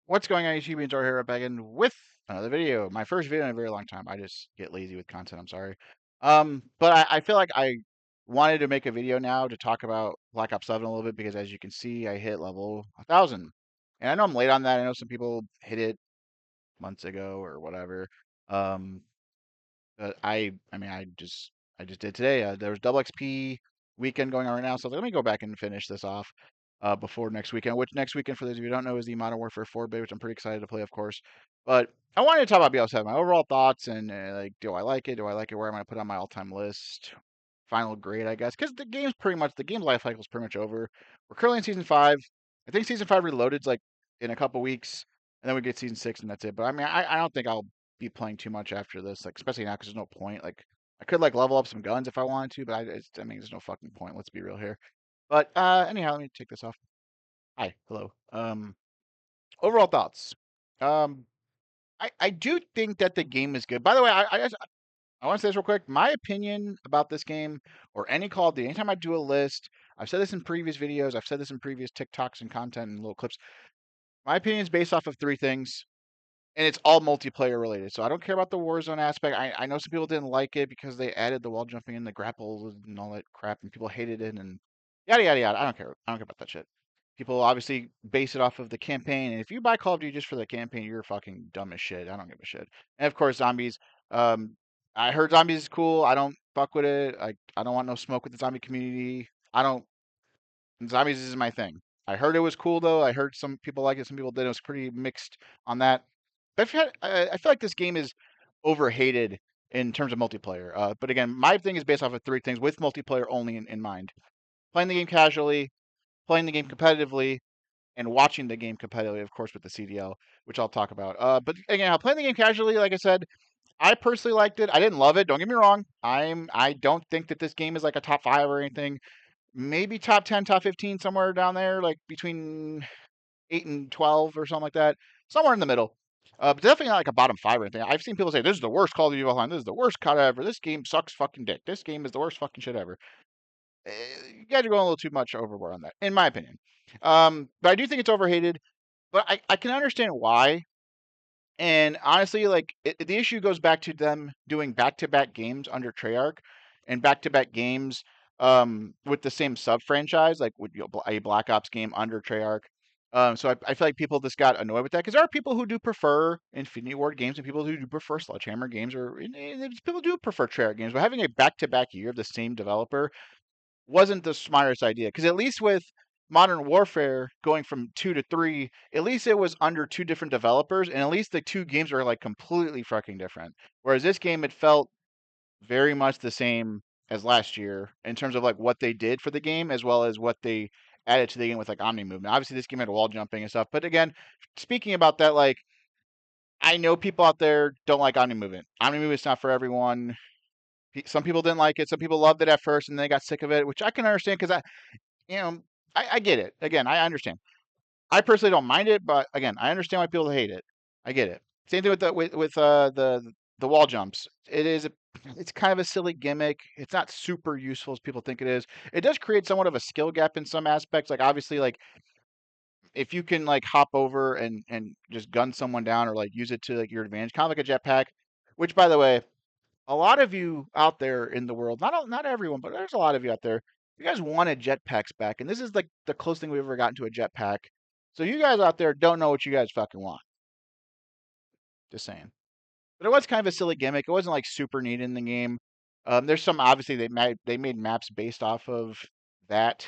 What's going on, YouTube? Enjoy here back in with another video. My first video in a very long time. I just get lazy with content. I'm sorry. But I feel like I wanted to make a video now to talk about Black Ops 7 a little bit because as you can see, I hit level 1,000. And I know I'm late on that. I know some people hit it months ago or whatever. Um, I mean, I just did today. There was double XP weekend going on right now, so let me go back and finish this off before next weekend. Which next weekend, for those of you who don't know, is the Modern Warfare 4 beta, which I'm pretty excited to play, of course. But I wanted to talk about BL7, my overall thoughts, and like, do I like it? Do I like it? Where am I put on my all-time list? Final grade, I guess, because the game's life cycle is pretty much over. We're currently in season 5. I think season 5 reloaded's like in a couple weeks, and then we get season 6, and that's it. But I mean, I don't think I'll be playing too much after this, like especially now because there's no point. Like I could like level up some guns if I wanted to, but I mean, there's no fucking point. Let's be real here. But anyhow, let me take this off. Hi, hello. Overall thoughts. Um, I do think that the game is good. By the way, I want to say this real quick. My opinion about this game or any Call of Duty, anytime I do a list, I've said this in previous videos, I've said this in previous TikToks and content and little clips. My opinion is based off of three things, and it's all multiplayer related. So I don't care about the Warzone aspect. I know some people didn't like it because they added the wall jumping and the grapples and all that crap, and people hated it and yada yada yada. I don't care. I don't care about that shit. People obviously base it off of the campaign, and if you buy Call of Duty just for the campaign, you're fucking dumb as shit. I don't give a shit. And of course, zombies. Um, I heard zombies is cool. I don't fuck with it. I don't want no smoke with the zombie community. I don't. Zombies is my thing. I heard it was cool though. I heard some people like it, some people did. It was pretty mixed on that. But I feel like this game is overhated in terms of multiplayer. But again, my thing is based off of three things with multiplayer only in mind: playing the game casually, playing the game competitively, and watching the game competitively, of course, with the CDL, which I'll talk about. But again, playing the game casually, like I said, I personally liked it. I didn't love it. Don't get me wrong. I don't think that this game is like a top 5 or anything. Maybe top 10, top 15, somewhere down there, like between 8 and 12 or something like that, somewhere in the middle. But definitely not like a bottom 5 or anything. I've seen people say this is the worst Call of Duty of all time. This is the worst COD ever. This game sucks fucking dick. This game is the worst fucking shit ever. You guys are going a little too much overboard on that, in my opinion. But I do think it's overhated. But I can understand why. And honestly, like the issue goes back to them doing back-to-back games under Treyarch and back-to-back games with the same sub-franchise, like with a Black Ops game under Treyarch. So I feel like people just got annoyed with that because there are people who do prefer Infinity Ward games and people who do prefer Sledgehammer games, or people do prefer Treyarch games. But having a back-to-back year of the same developer wasn't the smartest idea because at least with Modern Warfare going from 2 to 3, at least it was under two different developers, and at least the two games were like completely fucking different. Whereas this game, it felt very much the same as last year in terms of like what they did for the game as well as what they added to the game with like Omni movement. Obviously, this game had wall jumping and stuff, but again, speaking about that, like I know people out there don't like Omni movement. Omni movement's not for everyone. Some people didn't like it. Some people loved it at first and they got sick of it, which I can understand because you know, I get it. Again, I understand. I personally don't mind it, but again, I understand why people hate it. I get it. Same thing with the wall jumps. It's kind of a silly gimmick. It's not super useful as people think it is. It does create somewhat of a skill gap in some aspects. Like obviously, like if you can like hop over and just gun someone down or like use it to like your advantage, kind of like a jetpack. Which, by the way, a lot of you out there in the world, not everyone, but there's a lot of you out there. You guys wanted jetpacks back, and this is like the closest thing we've ever gotten to a jetpack. So you guys out there don't know what you guys fucking want. Just saying. But it was kind of a silly gimmick. It wasn't like super neat in the game. There's some obviously they made maps based off of that.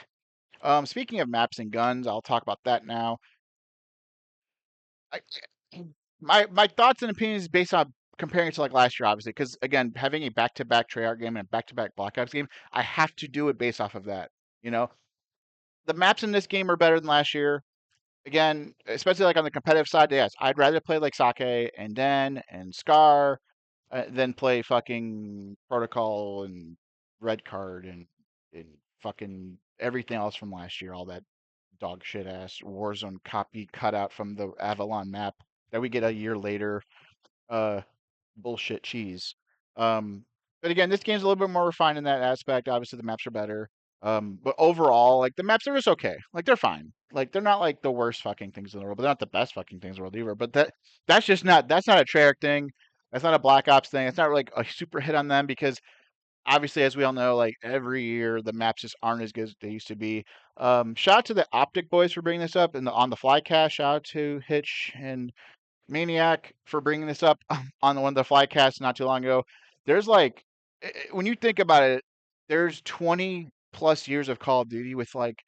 Speaking of maps and guns, I'll talk about that now. I, my thoughts and opinions based on comparing it to like last year, obviously, because again, having a back-to-back Treyarch game and a back-to-back Black Ops game, I have to do it based off of that. You know, the maps in this game are better than last year. Again, especially like on the competitive side, yes, I'd rather play like Sake and Den and Scar than play fucking Protocol and Red Card and fucking everything else from last year, all that dog shit ass Warzone copy cutout from the Avalon map that we get a year later. Uh, bullshit cheese. Um, but again, this game's a little bit more refined in that aspect. Obviously, the maps are better. But overall, like the maps are just okay. Like they're fine. Like they're not like the worst fucking things in the world, but they're not the best fucking things in the world either. But that's not a Treyarch thing. That's not a Black Ops thing. It's not like a super hit on them because obviously, as we all know, like every year the maps just aren't as good as they used to be. Shout out to the Optic boys for bringing this up and on the Flycast. Shout out to Hitch and Maniac for bringing this up on the one of the Flycasts not too long ago. There's like, when you think about it, there's 20 plus years of Call of Duty with like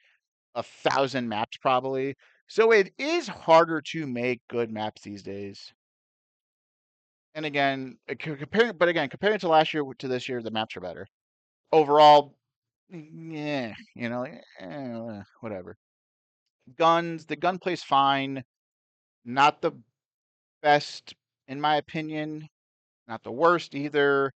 1,000 maps probably. So it is harder to make good maps these days. And again, comparing to last year to this year, the maps are better. Overall, yeah, whatever. The gunplay's fine. Not the best, in my opinion. Not the worst either.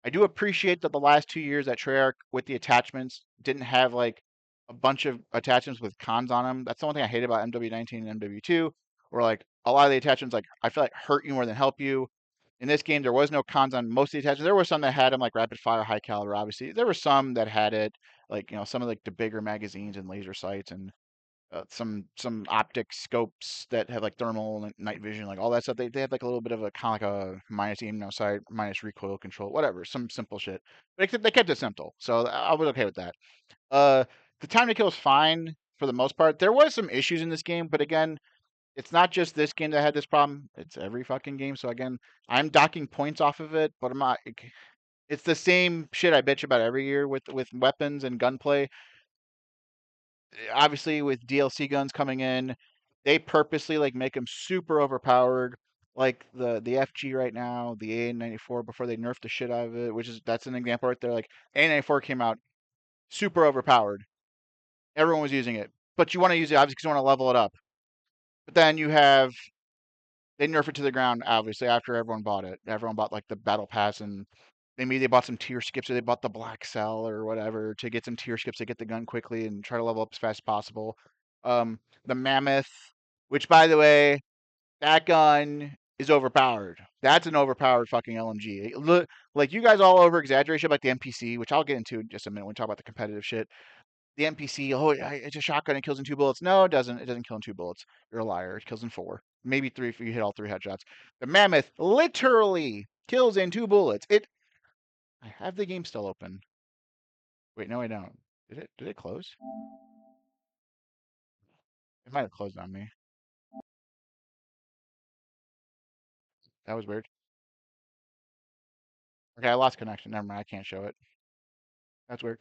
I do appreciate that the last 2 years at Treyarch with the attachments didn't have like a bunch of attachments with cons on them. That's the one thing I hate about MW19 and MW2, where like a lot of the attachments like I feel like hurt you more than help you. In this game, there was no cons on most of the attachments. There were some that had them, like rapid fire, high caliber. Obviously, there were some that had it, like some of like the bigger magazines and laser sights and some optic scopes that have like thermal and night vision, like all that stuff. They have like a little bit of a kind of like a minus aim sight, minus recoil control, whatever, some simple shit. But they kept it simple, so I was okay with that. Uh, the time to kill is fine for the most part. There was some issues in this game, but again, it's not just this game that had this problem. It's every fucking game. So again, I'm docking points off of it, but I'm not. It's the same shit I bitch about every year with weapons and gunplay. Obviously, with DLC guns coming in, they purposely like make them super overpowered. Like the FG right now, the A94 before they nerfed the shit out of it, that's an example right there. Like A94 came out super overpowered. Everyone was using it, but you want to use it obviously because you want to level it up. But then they nerf it to the ground obviously after everyone bought it. Everyone bought like the battle pass and maybe they bought some tier skips or they bought the black cell or whatever to get some tier skips to get the gun quickly and try to level up as fast as possible. The mammoth, which by the way, that gun is overpowered. That's an overpowered fucking LMG. Look, like you guys all over exaggerate shit like the NPC, which I'll get into in just a minute when we talk about the competitive shit. The NPC, oh, it's a shotgun. It kills in 2 bullets. No, it doesn't. It doesn't kill in 2 bullets. You're a liar. It kills in 4, maybe 3 if you hit all 3 headshots. The mammoth literally kills in 2 bullets. I have the game still open. Wait, no, I don't. Did it? Did it close? It might have closed on me. That was weird. Okay, I lost connection. Never mind. I can't show it. That's weird.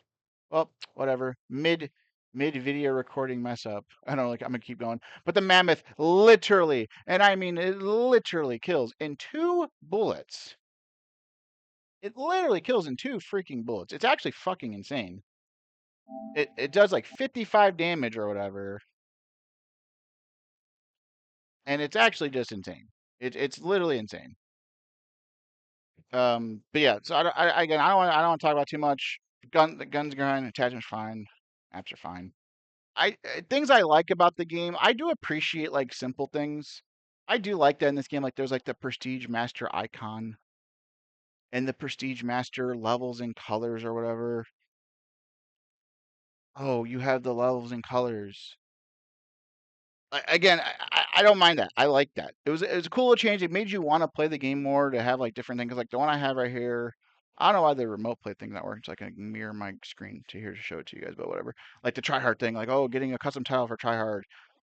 Well, whatever. Mid video recording mess up. I don't know. Like I'm gonna keep going. But the mammoth literally, and I mean it literally kills in 2 bullets. It literally kills in 2 freaking bullets. It's actually fucking insane. It does like 55 damage or whatever, and it's actually just insane. It's literally insane. But yeah, so again, I don't want to talk about too much. The guns grind, attachments fine, apps are fine. Things I like about the game, I do appreciate like simple things. I do like that in this game. Like there's like the Prestige Master icon and the Prestige Master levels and colors or whatever. Oh, you have the levels and colors. Again, I don't mind that. I like that. It was a cool change. It made you want to play the game more to have like different things. Like the one I have right here. I don't know why the remote play thing not working. So I can mirror my screen to here to show it to you guys, but whatever. Like the try hard thing, like oh, getting a custom tile for try hard.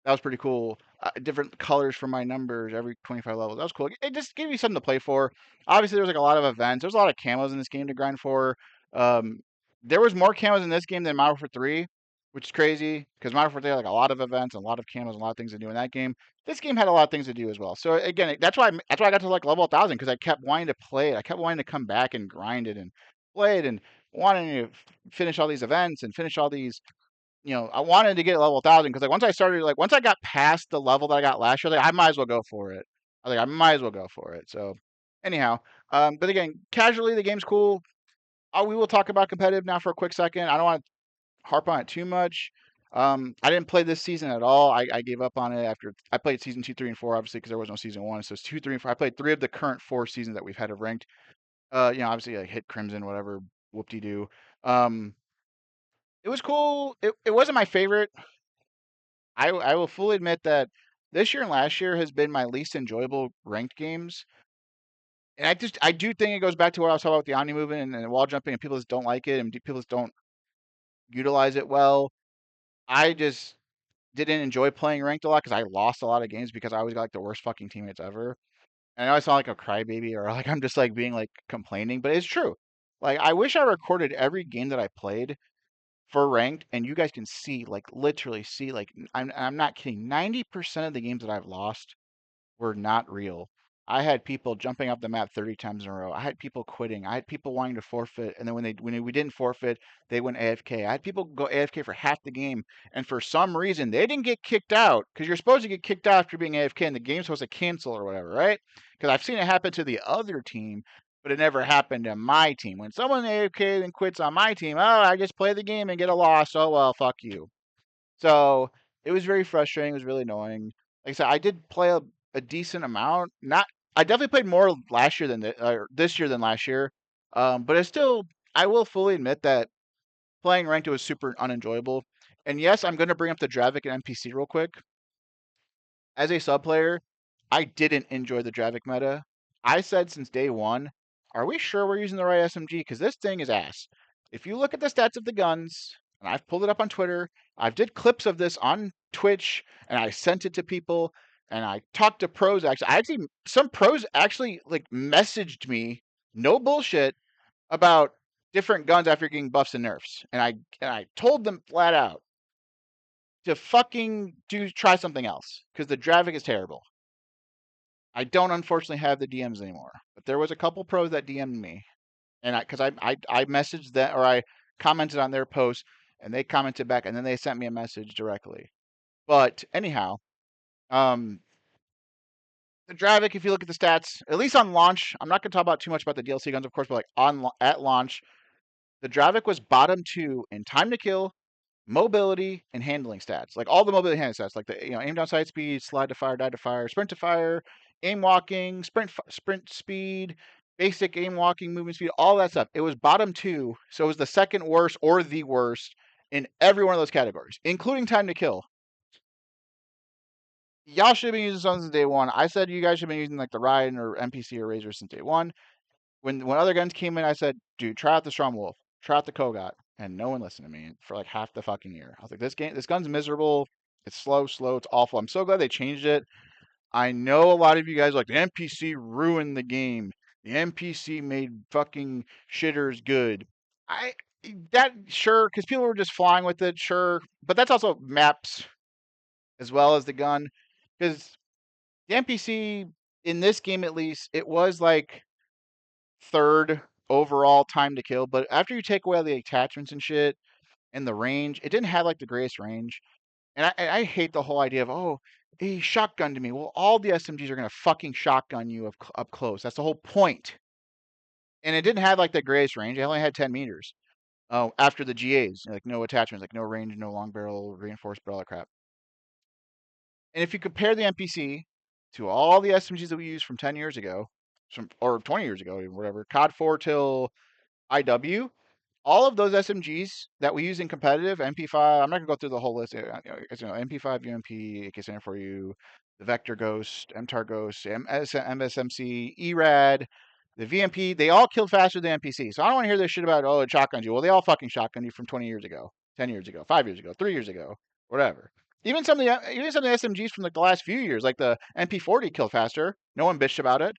That was pretty cool. Different colors for my numbers every 25 levels. That was cool. It just gave you something to play for. Obviously, there's like a lot of events. There's a lot of camos in this game to grind for. Um, there was more camos in this game than Modern Warfare 3, which is crazy because Modern Warfare 3 had like a lot of events, and a lot of camos, and a lot of things to do in that game. This game had a lot of things to do as well. So again, that's why I got to like level 1,000 because I kept wanting to play it. I kept wanting to come back and grind it and play it and wanting to finish all these events and finish all these. I wanted to get level 1,000 because like once I got past the level that I got last year, like I might as well go for it. I might as well go for it. So anyhow, but again, casually the game's cool. We will talk about competitive now for a quick second. I don't want harp on it too much. I didn't play this season at all. I gave up on it after I played season 2, 3, and 4, obviously, because there was no season 1. So it's 2, 3, and 4. I played 3 of the current 4 seasons that we've had of ranked. Obviously, like hit Crimson, whatever, whoop de doo. Um, it was cool. It wasn't my favorite. I will fully admit that this year and last year has been my least enjoyable ranked games. And I do think it goes back to what I was talking about with the Omni movement and wall jumping, and people just don't like it, and people just don't utilize it well. I just didn't enjoy playing ranked a lot because I lost a lot of games because I always got like the worst fucking teammates ever. And I know I sound like a crybaby or like I'm just like being like complaining, but it's true. Like I wish I recorded every game that I played for ranked, and you guys can see, like literally see, like I'm not kidding. 90% of the games that I've lost were not real. I had people jumping off the map 30 times in a row. I had people quitting. I had people wanting to forfeit, and then when we didn't forfeit, they went AFK. I had people go AFK for half the game, and for some reason they didn't get kicked out because you're supposed to get kicked out after being AFK, and the game's supposed to cancel or whatever, right? Because I've seen it happen to the other team, but it never happened to my team. When someone AFK and quits on my team, oh, I just play the game and get a loss. Oh well, fuck you. So it was very frustrating. It was really annoying. Like I said, I did play a decent amount. Not, I definitely played more last year than this year than last year. But it's still, I will fully admit that playing ranked was super unenjoyable. And yes, I'm going to bring up the Dravik and NPC real quick. As a sub player, I didn't enjoy the Dravik meta. I said since day one, are we sure we're using the right SMG? Because this thing is ass. If you look at the stats of the guns, and I've pulled it up on Twitter, I've did clips of this on Twitch, and I sent it to people, and I talked to pros. Some pros actually like messaged me, no bullshit, about different guns after getting buffs and nerfs, and I told them flat out to fucking try something else because the Dravik is terrible. I don't unfortunately have the DMs anymore, but there was a couple pros that DM'd me, and I messaged that or I commented on their post, and they commented back, and then they sent me a message directly. But anyhow, um, the Dravik, if you look at the stats, at least on launch, I'm not going to talk about too much about the DLC guns, of course, but like at launch, the Dravik was bottom 2 in time to kill, mobility, and handling stats. Like all the mobility handling stats, like the aim down sight speed, slide to fire, dive to fire, sprint to fire, aim walking, sprint speed, basic aim walking, movement speed, all that stuff. It was bottom 2, so it was the second worst or the worst in every one of those categories, including time to kill. Y'all should have been using something since day one. I said you guys should have been using like the Ryan or NPC or Razor since day one. When other guns came in, I said, dude, try out the Strong Wolf, try out the Kogot, and no one listened to me for like half the fucking year. I was like, this gun's miserable. It's slow, it's awful. I'm so glad they changed it. I know a lot of you guys are like the NPC ruined the game. The NPC made fucking shitters good. I that sure because people were just flying with it, sure, but that's also maps as well as the gun because the NPC in this game at least it was like third overall time to kill, but after you take away all the attachments and shit and the range, it didn't have like the greatest range. And I hate the whole idea of he shotgunned me. Well, all the SMGs are gonna fucking shotgun you up close. That's the whole point. And it didn't have like the greatest range. It only had 10 meters. Oh, after the GAs, like no attachments, like no range, no long barrel, reinforced barrel, crap. And if you compare the NPC to all the SMGs that we used from 10 years ago, or 20 years ago, whatever, COD 4 till IW, all of those SMGs that we use in competitive, MP5, I'm not gonna go through the whole list. MP5, UMP, AK-74U, the Vector Ghost, MTAR Ghost, MSMC, ERAD, the VMP, they all killed faster than NPC. So I don't want to hear this shit about, it shotguns you. Well, they all fucking shotgun you from 20 years ago, 10 years ago, 5 years ago, 3 years ago, whatever. Even some of the SMGs from like the last few years, like the MP40 killed faster. No one bitched about it.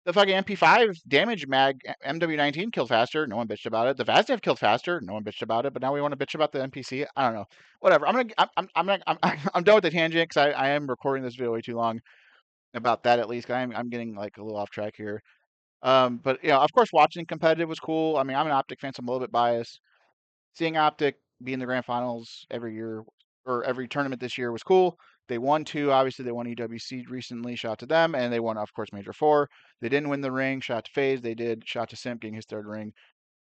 The fucking MP5 damage mag MW19 killed faster. No one bitched about it. The Vaznev killed faster. No one bitched about it. But now we want to bitch about the NPC. I don't know. Whatever. I'm done with the tangent because I am recording this video way too long about that at least. I'm getting like a little off track here. But of course, watching competitive was cool. I mean, I'm an Optic fan, so I'm a little bit biased. Seeing Optic be in the grand finals every year or every tournament this year was cool. They won two. Obviously, they won EWC recently. Shout out to them. And they won, of course, Major Four. They didn't win the ring. Shout out to FaZe. They did. Shout out to Simp getting his third ring.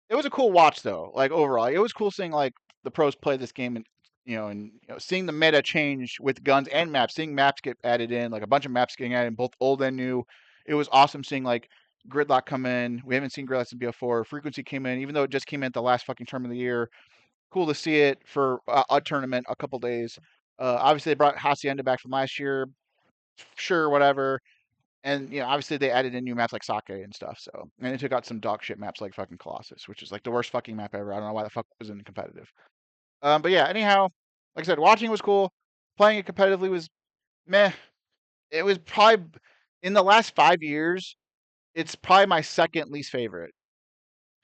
It was a cool watch, though. Like, overall, it was cool seeing, like, the pros play this game and, seeing the meta change with guns and maps, seeing maps get added in, like a bunch of maps getting added in, both old and new. It was awesome seeing, like, Gridlock come in. We haven't seen Gridlock since BO4. Frequency came in, even though it just came in at the last fucking term of the year. Cool to see it for a tournament, a couple days. Obviously, they brought Hacienda back from last year. Sure, whatever. And obviously they added in new maps like Sake and stuff. So, and they took out some dog shit maps like fucking Colossus, which is like the worst fucking map ever. I don't know why the fuck it was in competitive. But yeah, anyhow, like I said, watching was cool. Playing it competitively was meh. It was probably in the last 5 years, it's probably my second least favorite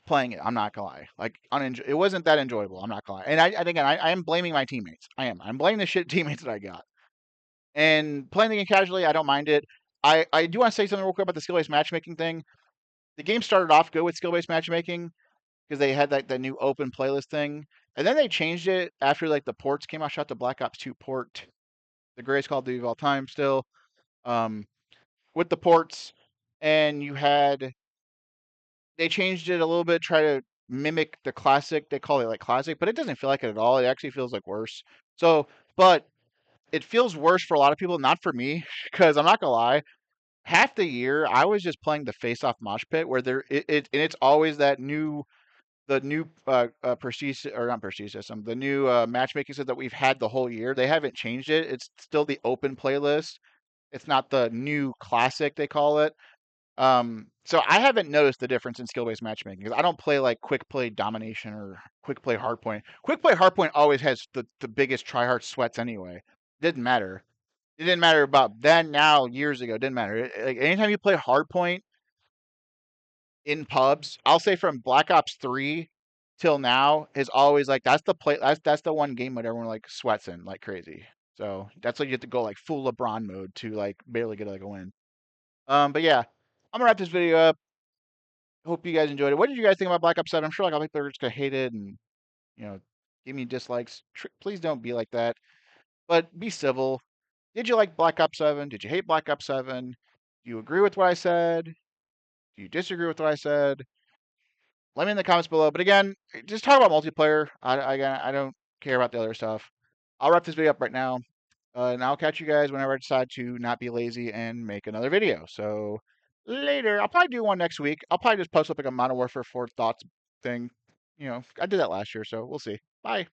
playing it. I'm not gonna lie. Like it wasn't that enjoyable. I'm not gonna lie. And I think I am blaming my teammates. I am. I'm blaming the shit teammates that I got. And playing the game casually, I don't mind it. I do want to say something real quick about the skill-based matchmaking thing. The game started off good with skill-based matchmaking because they had like the new open playlist thing, and then they changed it after like the ports came out. Shout out to Black Ops 2 port, the greatest Call of Duty of all time, still. Um, with the ports, and they changed it a little bit, try to mimic the classic. They call it like classic, but it doesn't feel like it at all. It actually feels like worse. So, but it feels worse for a lot of people, not for me, because I'm not gonna lie. Half the year I was just playing the face-off mosh pit where and it's always the new prestige or not prestige system, the new matchmaking system that we've had the whole year. They haven't changed it. It's still the open playlist. It's not the new classic they call it. So I haven't noticed the difference in skill-based matchmaking because I don't play like quick play domination or quick play hardpoint. Quick play hardpoint always has the biggest tryhard sweats anyway. Didn't matter. It didn't matter about then, now, years ago. It didn't matter. Like anytime you play hardpoint in pubs, I'll say from Black Ops 3 till now is always like that's the play. That's the one game mode everyone like sweats in like crazy. So that's like you have to go like full LeBron mode to like barely get like a win. But yeah, I'm gonna wrap this video up. Hope you guys enjoyed it. What did you guys think about Black Ops 7? I'm sure like a lot of people are just gonna hate it and you know give me dislikes. Please don't be like that. But be civil. Did you like Black Ops 7? Did you hate Black Ops 7? Do you agree with what I said? Do you disagree with what I said? Let me in the comments below. But again, just talk about multiplayer. I don't care about the other stuff. I'll wrap this video up right now. And I'll catch you guys whenever I decide to not be lazy and make another video. So later, I'll probably do one next week. I'll probably just post up like a Modern Warfare 4 thoughts thing. I did that last year, so we'll see. Bye.